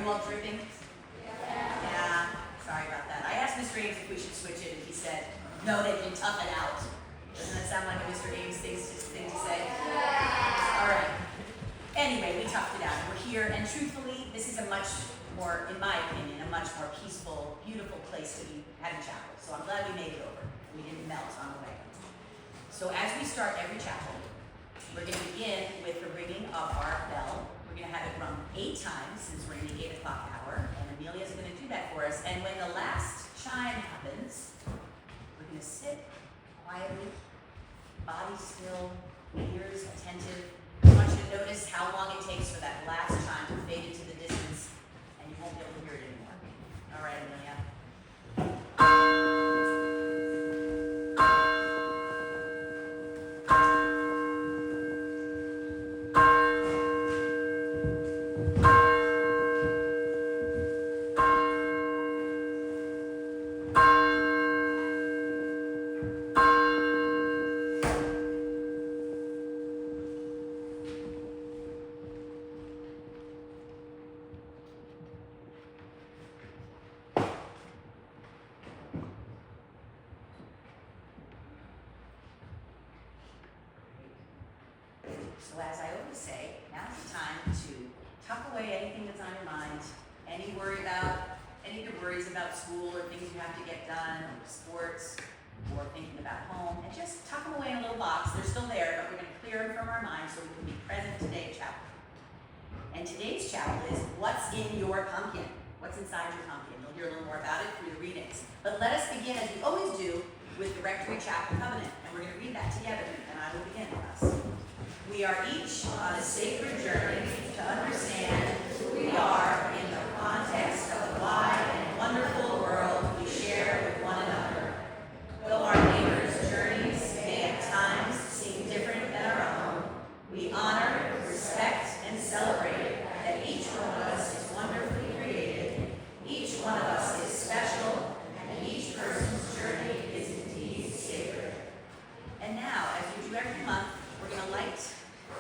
all dripping? Yeah. Sorry about that. I asked Mr. Ames if we should switch it, and he said, no, they can tough it out. Doesn't that sound like a Mr. Ames thing to say? All right. Anyway, we toughed it out. We're here, and truthfully, this is a much more, in my opinion, a much more peaceful, beautiful place to be having chapel. So I'm glad we made it over. We didn't melt on the way. So as we start every chapel, we're going to begin with the ringing of our bell. We're going to have it rung 8 times since we're in the 8 o'clock hour, and Amelia's going to do that for us. And when the last chime happens, we're going to sit quietly, body still, ears attentive. I want you to notice how long it takes for that last chime to fade into the distance, and you won't be able to hear it anymore. All right, Amelia. So as I always say, now's the time to tuck away anything that's on your mind, any worries about school or things you have to get done, or sports, or thinking about home, and just tuck them away in a little box. They're still there, but we're going to clear them from our minds so we can be present today at chapel. And today's chapel is what's in your pumpkin? What's inside your pumpkin? You'll hear a little more about it through the readings. But let us begin, as we always do, with the Rectory Chapel Covenant, and we're going to read that together, and I will begin with us. We are each on a sacred journey to understand who we are in the context of the wide and wonderful world we share with one another. Though our neighbors' journeys may at times seem different than our own, we honor, respect, and celebrate that each one of us is wonderfully created, each one of us is special, and each person's journey is indeed sacred. And now, as we do every month, we're going to light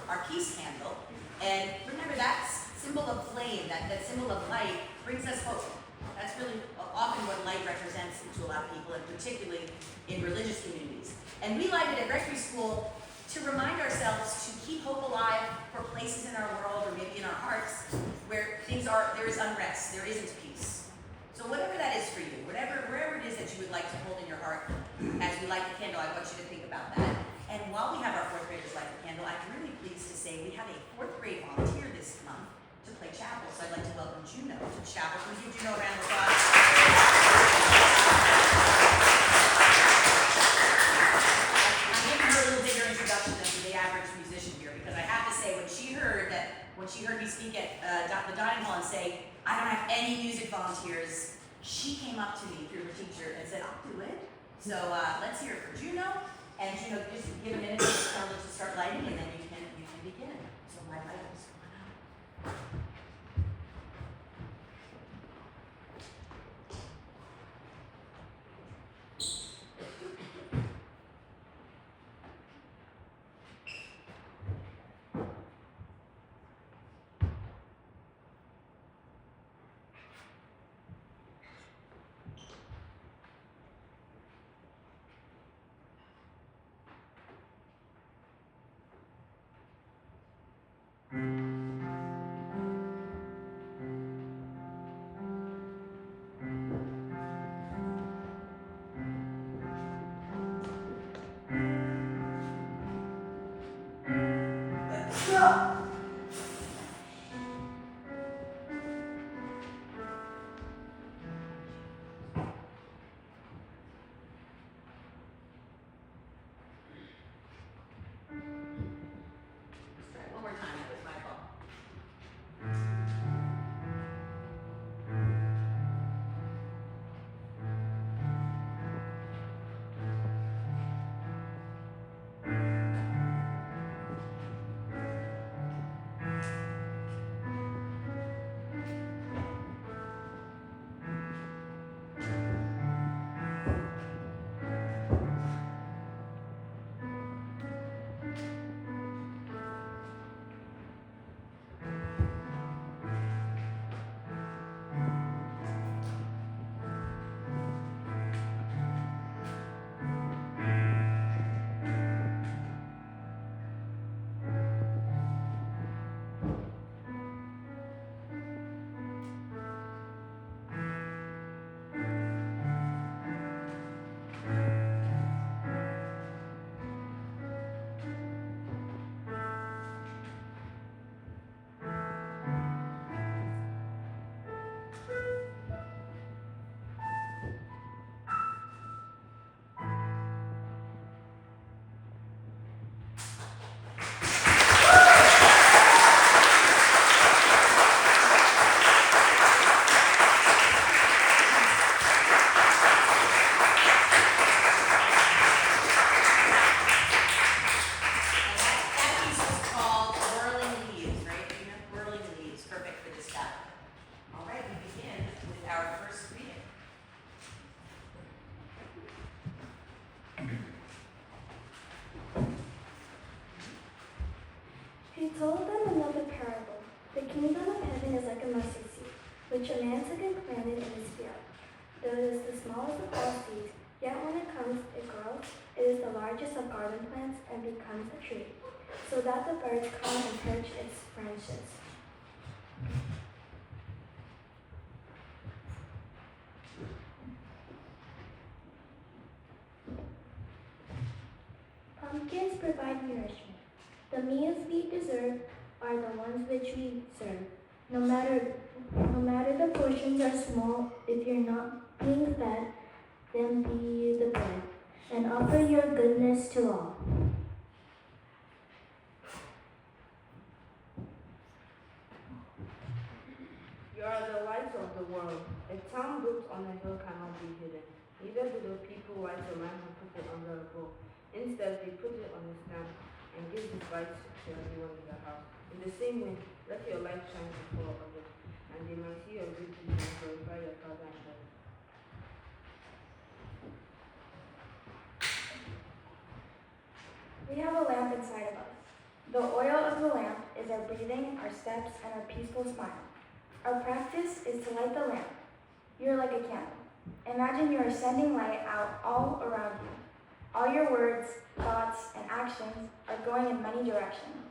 our peace candle, and remember that symbol of flame, that symbol of light brings us hope. That's really often what light represents to a lot of people, and particularly in religious communities. And we light it at Rectory School to remind ourselves to keep hope alive for places in our world, or maybe in our hearts, where there is unrest, there isn't peace. So whatever that is for you, wherever it is that you would like to hold in your heart as we light the candle, I want you to think about that. And while we have our 4th graders light the candle, I'm really pleased to say we have a 4th grade volunteer this month to play chapel. So I'd like to welcome Juno to chapel. Can we give Juno a round of applause? I'm giving her a little bigger introduction than the average musician here, because I have to say, when she heard me speak at the dining hall and say, I don't have any music volunteers, she came up to me through her teacher and said, I'll do it. So let's hear it for Juno. And Juno, just give a minute for the candle to start lighting, and then you can begin. So my items, come on up. He told them another parable. The kingdom of heaven is like a mustard seed, which a man took and planted in his field. Though it is the smallest of all seeds, yet when it grows, it is the largest of garden plants and becomes a tree, so that the birds come and perch its branches. Pumpkins provide nourishment. The meals we deserve are the ones which we serve. No matter the portions are small, if you're not being fed, then be the bread, and offer your goodness to all. You are the light of the world. A town built on a hill cannot be hidden. Neither do the people light a lamp and put it under a bowl. Instead, they put it on a stand and give its light to everyone in the house. In the same way, let your light shine before others, and they may see your good deeds and glorify your Father in heaven. We have a lamp inside of us. The oil of the lamp is our breathing, our steps, and our peaceful smile. Our practice is to light the lamp. You're like a candle. Imagine you are sending light out all around you. All your words, thoughts, and actions are going in many directions.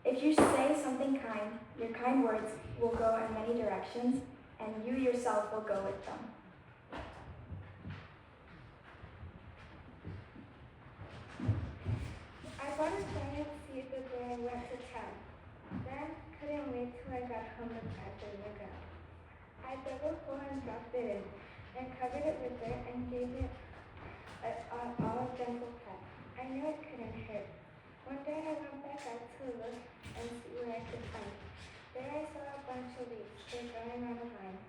If you say something kind, your kind words will go in many directions, and you yourself will go with them. I bought a giant seed the day I went to town. Then couldn't wait till I got home and planted it in the ground. I dug a hole and dropped it in, and covered it with dirt and gave it all a gentle pet. I knew it couldn't hurt. One day I went back out to look and see what I could find. There I saw a bunch of leaves. They're growing on a vine.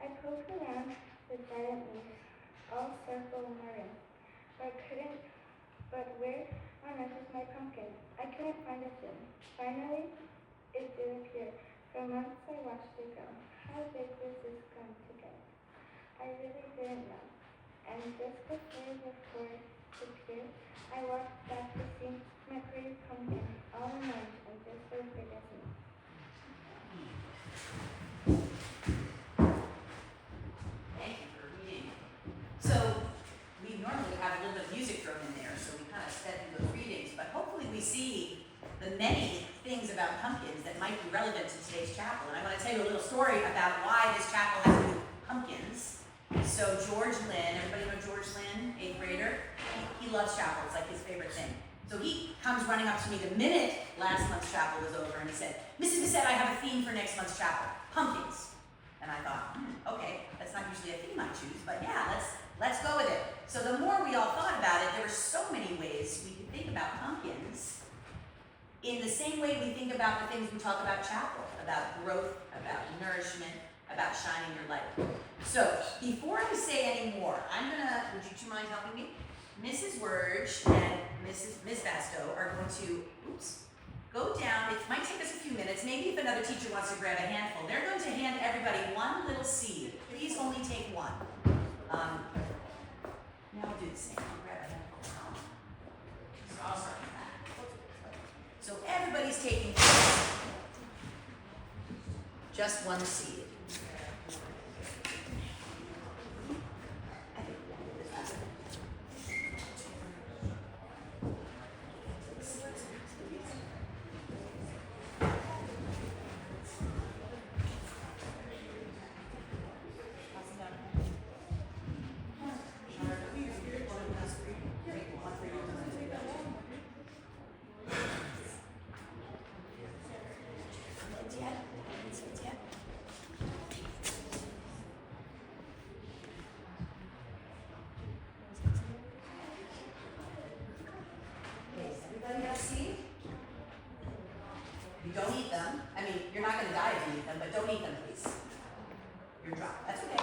I poked around the giant leaves, all circled around, but where on earth is my pumpkin? I couldn't find a thing. Finally, it did appear. For months I watched it grow. How big was this going to get? I really didn't know. And just before it appeared, I walked back to see my pretty pumpkin, all in orange and just as big as me. Thank you for reading. So we normally have a little bit of music thrown in there, so we kind of sped through those readings, but hopefully we see the many things about pumpkins that might be relevant to today's chapel. And I want to tell you a little story about why this chapel has to do with pumpkins. So George Lynn, everybody know George Lynn, 8th grader? He loves chapel, it's like his favorite thing. So he comes running up to me the minute last month's chapel was over, and he said, Mrs. Bissett, I have a theme for next month's chapel, pumpkins. And I thought, okay, that's not usually a theme I choose, but yeah, let's go with it. So the more we all thought about it, there were so many ways we could think about pumpkins in the same way we think about the things we talk about chapel, about growth, about nourishment, about shining your light. So before I say any more, would you two mind helping me? Mrs. Wurge and Miss Vasto are going to, go down. It might take us a few minutes. Maybe if another teacher wants to grab a handful, they're going to hand everybody one little seed. Please only take one. Now I'll do the same. I'll grab a handful. So I'll start with that. So everybody's taking just one seed. Don't eat them. I mean, you're not going to die if you eat them, but don't eat them, please. You're dry. That's okay.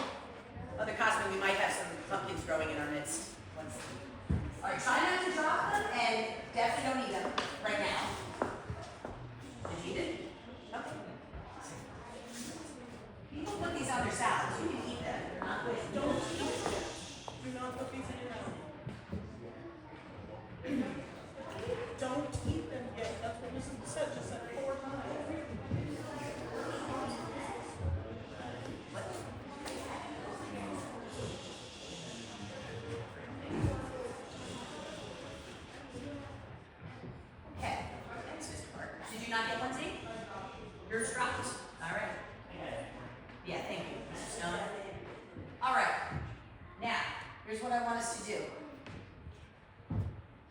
Mother Cosmo, we might have some pumpkins growing in our midst. All right, try not to drop them, and definitely don't eat them right now. Did you eat it? Okay. People put these on their salads. You can eat them. They're not good. Don't do not put these in your mouth. Don't eat them yet. That's what Mrs. said just said. not get one, Z? Yours dropped? All right. Yeah, thank you, Mr. Stone. All right. Now, here's what I want us to do.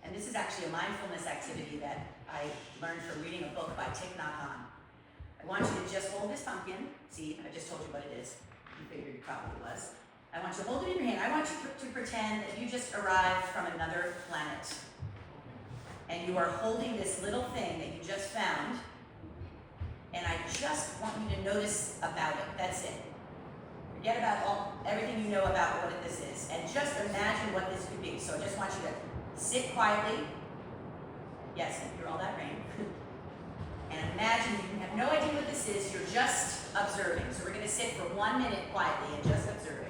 And this is actually a mindfulness activity that I learned from reading a book by Thich Nhat Hanh. I want you to just hold this pumpkin. See, I just told you what it is. You figured it probably was. I want you to hold it in your hand. I want you to pretend that you just arrived from another planet. And you are holding this little thing that you just found. And I just want you to notice about it. That's it. Forget about everything you know about what this is. And just imagine what this could be. So I just want you to sit quietly. Yes, and hear all that rain. And imagine you have no idea what this is. You're just observing. So we're going to sit for 1 minute quietly and just observing.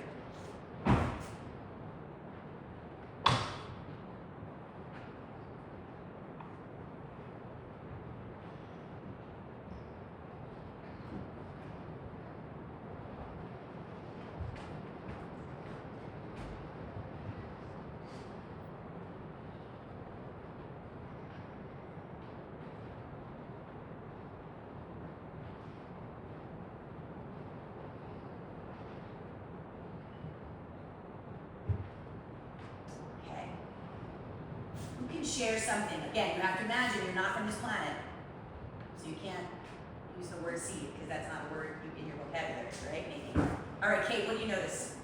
Share something. Again, you have to imagine you're not from this planet, so you can't use the word seed because that's not a word in your vocabulary, right? Maybe. All right, Kate, what do you notice?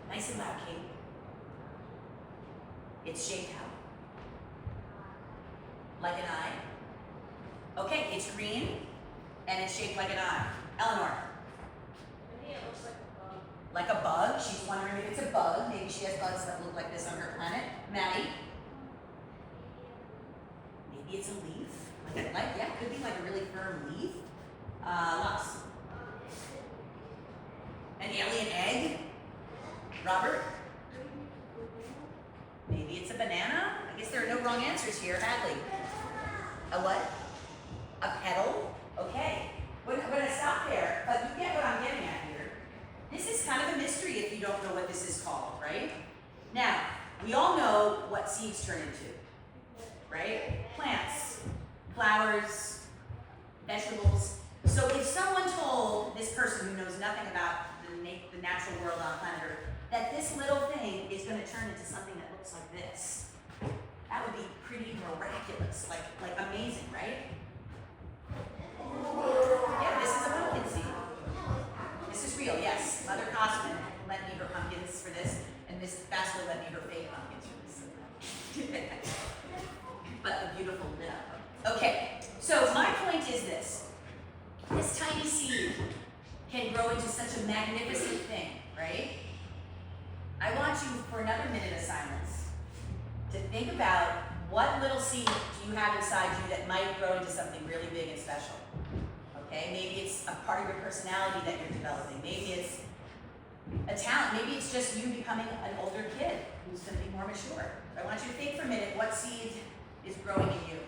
Nice and loud, Kate. It's shaped how? Like an eye. Okay, it's green and it's shaped like an eye. Eleanor. I think it looks like a bug. Like a bug. She's wondering if it's a bug. Maybe she has bugs that look like this on her planet. Maddie. Maybe it's a leaf. Yeah, it could be like a really firm leaf. Lux. An alien egg? Robert? Maybe it's a banana? I guess there are no wrong answers here. Hadley. A what? A petal? Okay. We're gonna stop there, but you get what I'm getting at here. This is kind of a mystery if you don't know what this is called, right? Now, we all know what seeds turn into, right? Plants, flowers, vegetables. So if someone told this person who knows nothing about the natural world on planet Earth that this little thing is going to turn into something that looks like this, that would be pretty miraculous, like amazing, right? Yeah, this is a pumpkin seed. This is real, yes. Mother Cosman lent me her pumpkins for this, and Miss Bassler lent me her fake pumpkins for this. But the beautiful lit up. Okay, so my point is this. This tiny seed can grow into such a magnificent thing, right? I want you, for another minute of silence, to think about what little seed do you have inside you that might grow into something really big and special. Okay, maybe it's a part of your personality that you're developing. Maybe it's a talent. Maybe it's just you becoming an older kid who's going to be more mature. I want you to think for a minute what seed is growing in you.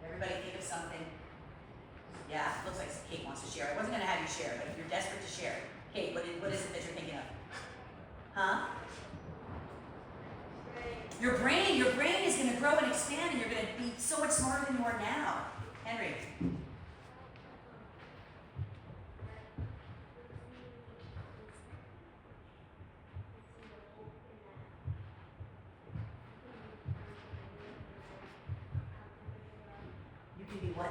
Everybody think of something. Yeah, looks like Kate wants to share. I wasn't going to have you share, but if you're desperate to share. Kate, what is it that you're thinking of? Huh? Your brain is going to grow and expand, and you're going to be so much smarter than you are now. Henry. You can be what?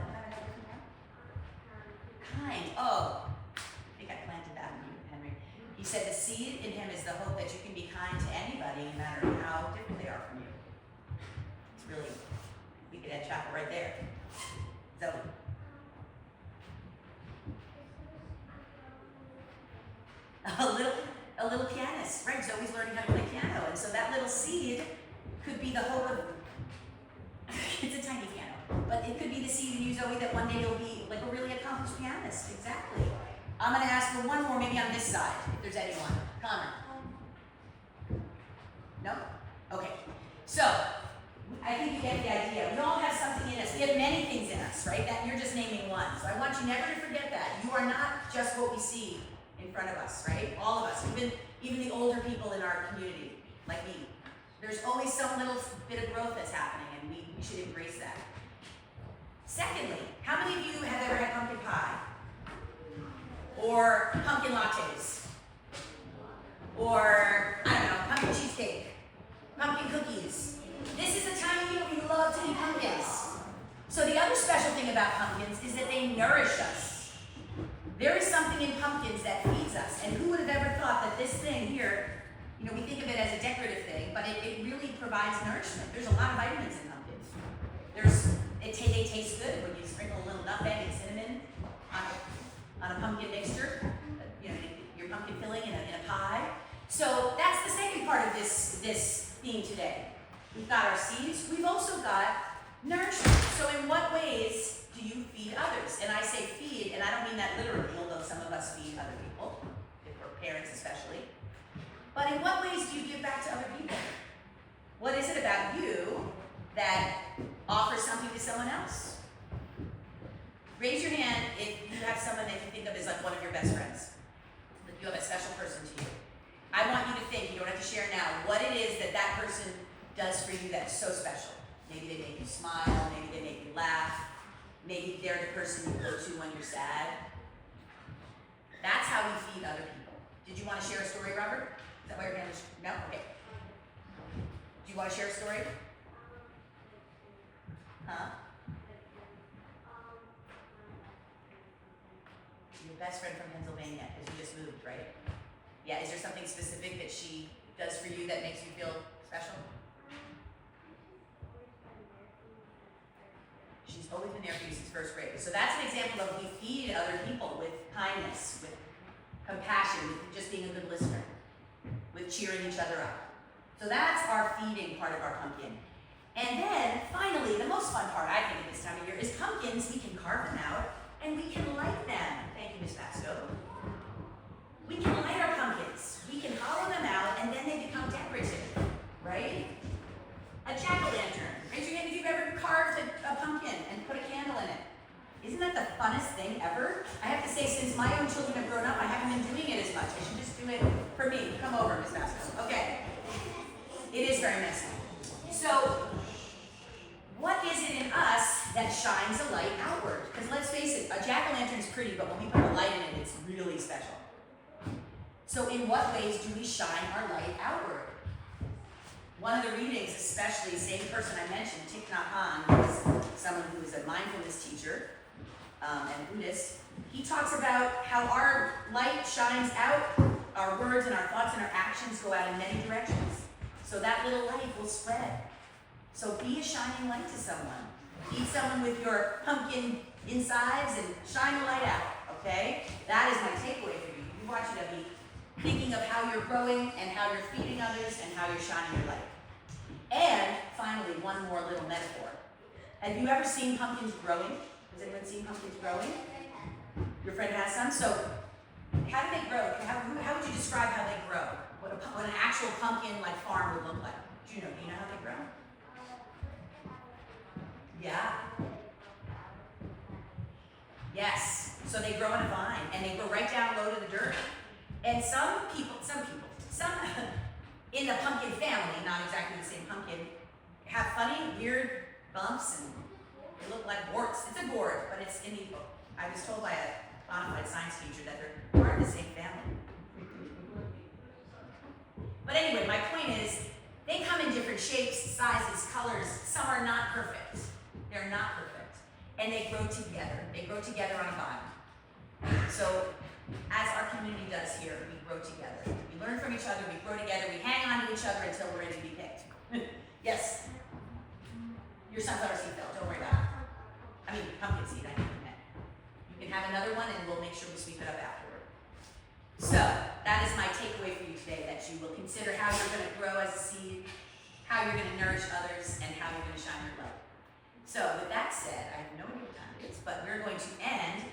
Kind. Oh, I think I planted that in you, Henry. He said the seed in him is the hope that you can be kind to anybody, no matter how different they are from you. It's really, we could add chapel right there. So, a little pianist, right? Zoe's learning how to play piano, and so that little seed could be the hope of. It's a tiny piano, but it could be the seed in you, Zoe, that one day you'll be like a really accomplished pianist. Exactly. I'm going to ask for one more, maybe on this side, if there's anyone. Connor. No? Okay. So, I think you get the idea. We all have something in us. We have many things in us, right? That you're just naming one. So I want you never to forget that. You are not just what we see in front of us, right? All of us, even the older people in our community, like me. There's always some little bit of growth that's happening, and we should embrace that. Secondly, how many of you have ever had pumpkin pie? Or pumpkin lattes? Or, I don't know, pumpkin cheesecake? Pumpkin cookies? This is the time of year we love to eat pumpkins. So the other special thing about pumpkins is that they nourish us. There is something in pumpkins that feeds us. And who would have ever thought that this thing here, you know, we think of it as a decorative thing, but it really provides nourishment. There's a lot of vitamins in pumpkins. They taste good when you sprinkle a little nutmeg and cinnamon on a pumpkin mixture, you know, your pumpkin filling in a pie. So that's the second part of this theme today. We've got our seeds. We've also got nourishment. So in what ways do you feed others? And I say feed, and I don't mean that literally, although some of us feed other people, or parents especially. But in what ways do you give back to other people? What is it about you that offers something to someone else? Raise your hand if you have someone that you think of as like one of your best friends. If you have a special person to you. I want you to think, you don't have to share now, what it is that that person does for you that's so special. Maybe they make you smile, maybe they make you laugh, maybe they're the person you go to when you're sad. That's how we feed other people. Did you want to share a story, Robert? Is that why your hand was? No? Okay. Do you want to share a story? Huh? Your best friend from Pennsylvania, because you just moved, right? Yeah, is there something specific that she does for you that makes you feel special? She's always been there for you since first grade. So that's an example of we feed other people with kindness, with compassion, with just being a good listener, with cheering each other up. So that's our feeding part of our pumpkin. And then, finally, the most fun part, I think, at this time of year is pumpkins. We can carve them out, and we can light them. Thank you, Ms. Pasco. We can light our pumpkins. We can hollow them out, and then they become decorative, right? A jack-o'-lantern. Raise your hand if you've ever carved a pumpkin and put a candle in it. Isn't that the funnest thing ever? I have to say, since my own children have grown up, I haven't been doing it as much. I should just do it for me. Come over, Ms. Pasco. Okay. It is very messy. So, what is it in us that shines a light outward? Because let's face it, a jack-o'-lantern is pretty, but when we put a light in it, it's really special. So in what ways do we shine our light outward? One of the readings, especially, same person I mentioned, Thich Nhat Hanh, who is someone who is a mindfulness teacher and Buddhist, he talks about how our light shines out, our words and our thoughts and our actions go out in many directions. So that little light will spread. So be a shining light to someone. Feed someone with your pumpkin insides and shine a light out, okay? That is my takeaway for you. We want you to be thinking of how you're growing and how you're feeding others and how you're shining your light. And finally, one more little metaphor. Have you ever seen pumpkins growing? Has anyone seen pumpkins growing? Your friend has some? So how do they grow? How would you describe how they grow? What an actual pumpkin like farm would look like? Do you know how they grow? Yeah. Yes. So they grow in a vine and they grow right down low to the dirt. And some people, in the pumpkin family, not exactly the same pumpkin, have funny, weird bumps and they look like warts. It's a gourd, but it's in the, I was told by a bona fide science teacher that they're part of the same family. But anyway, my point is, they come in different shapes, sizes, colors. Some are not perfect. They're not perfect. And they grow together. They grow together on a vine. So, as our community does here, we grow together. We learn from each other, we grow together, we hang on to each other until we're ready to be picked. Yes? Your sunflower seed fell, don't worry about it. I mean, pumpkin seed, I think you meant. You can have another one and we'll make sure we sweep it up afterward. So, that is my takeaway for you today, that you will consider how you're going to grow as a seed, how you're going to nourish others, and how you're going to shine your light. So, with that said, I have no idea what time it is, but we're going to end.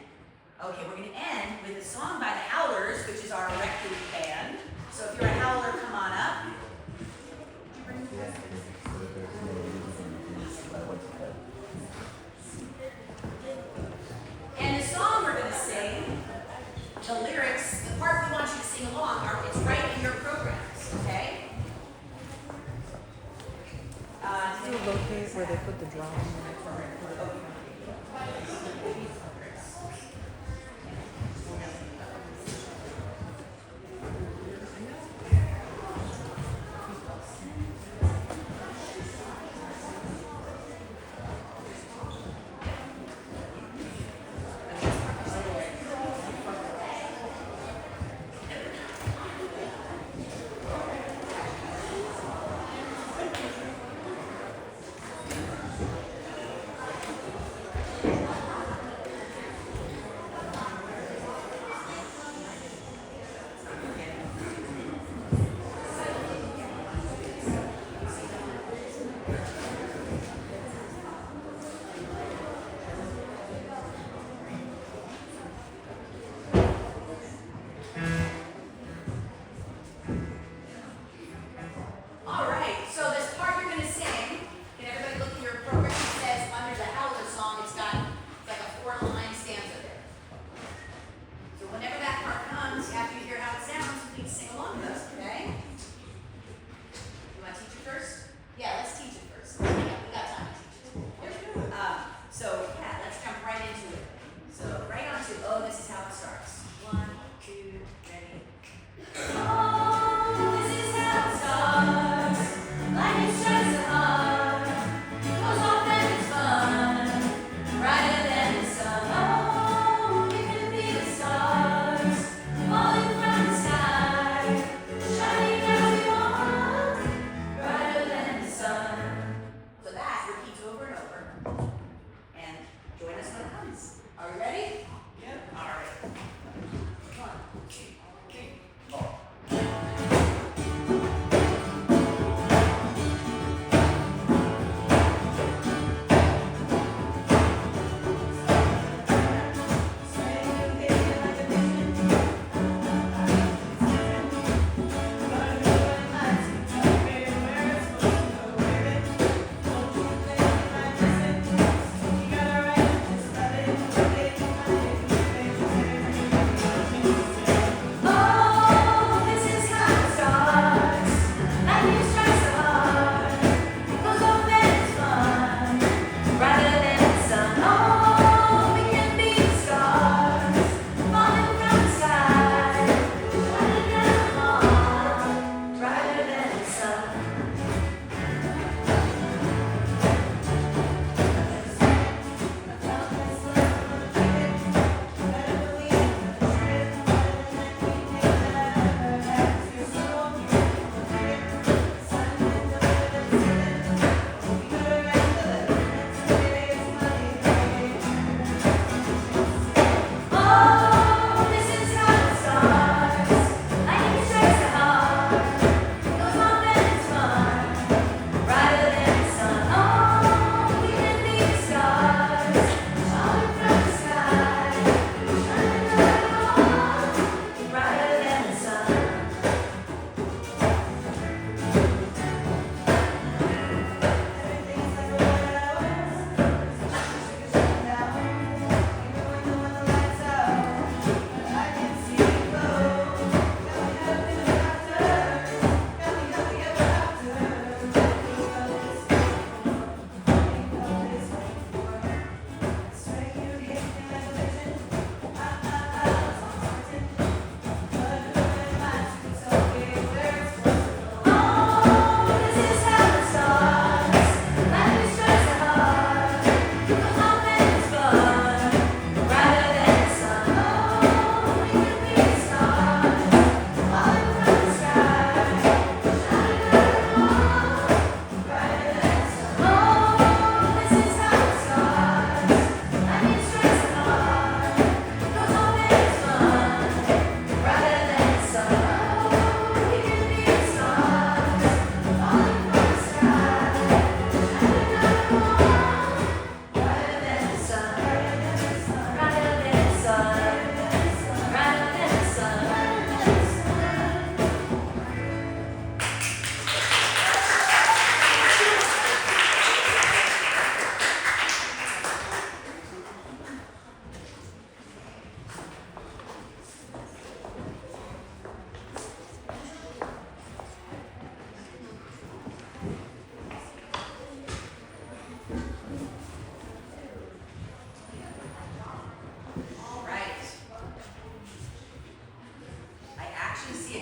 Okay, we're going to end with a song by the Howlers, which is our Rectory band. So if you're a Howler, come on up. And the song we're going to sing, the lyrics, the part where they put the drum.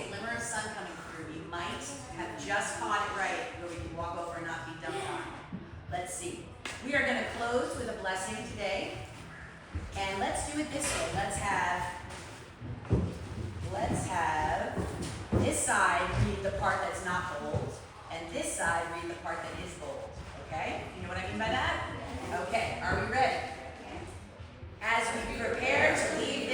a glimmer of sun coming through. We might have just caught it right where we can walk over and not be dumped on. Let's see. We are going to close with a blessing today. And let's do it this way. Let's have this side read the part that's not bold, and this side read the part that is bold. Okay? You know what I mean by that? Okay. Are we ready? As we prepare to leave